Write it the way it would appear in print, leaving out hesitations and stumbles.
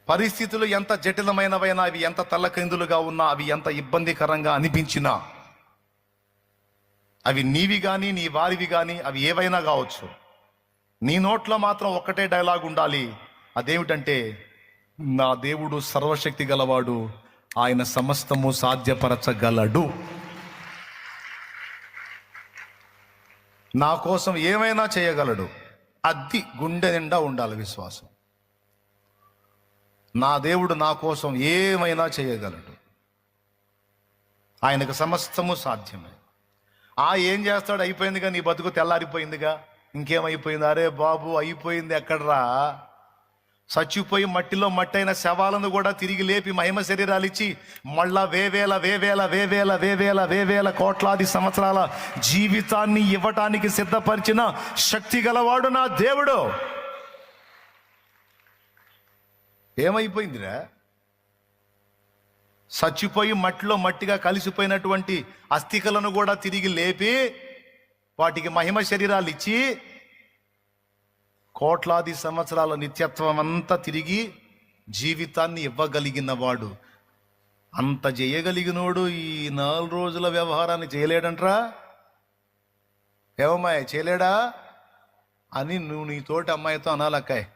పరిస్థితులు ఎంత జటిలమైనవైనా, అవి ఎంత తల్లకిందులుగా ఉన్నా, అవి ఎంత ఇబ్బందికరంగా అనిపించినా, అవి నీవి కానీ నీ వారివి కానీ అవి ఏవైనా కావచ్చు, నీ నోట్లో మాత్రం ఒక్కటే డైలాగ్ ఉండాలి. అదేమిటంటే, నా దేవుడు సర్వశక్తి గలవాడు, ఆయన సమస్తము సాధ్యపరచగలడు. నా కోసం ఏమైనా చేయగలడు. అది గుండె నిండా ఉండాలి విశ్వాసం. నా దేవుడు నా కోసం ఏమైనా చేయగలడు, ఆయనకు సమస్తము సాధ్యమే. ఏం చేస్తాడు? అయిపోయిందిగా, నీ బతుకు తెల్లారిపోయిందిగా, ఇంకేమైపోయింది? అరే బాబు, అయిపోయింది ఎక్కడ్రా? చచ్చిపోయి మట్టిలో మట్టైన శవాలను కూడా తిరిగి లేపి మహిమ శరీరాలు ఇచ్చి మళ్ళా వేవేల కోట్లాది సంవత్సరాల జీవితాన్ని ఇవ్వటానికి సిద్ధపరిచిన శక్తి గలవాడు నా దేవుడు. ఏమైపోయిందిరా? చచ్చిపోయి మట్టిలో మట్టిగా కలిసిపోయినటువంటి అస్థికలను కూడా తిరిగి లేపి వాటికి మహిమ శరీరాలు ఇచ్చి కోట్లాది సంవత్సరాల నిత్యత్వం అంతా తిరిగి జీవితాన్ని ఇవ్వగలిగిన వాడు. అంత చేయగలిగినోడు ఈ 4 రోజుల వ్యవహారాన్ని చేయలేడంట్రా. ఏమమ్మాయి చేయలేడా అని నువ్వు నీ తోటి అమ్మాయితో అనాలక్కాయ్.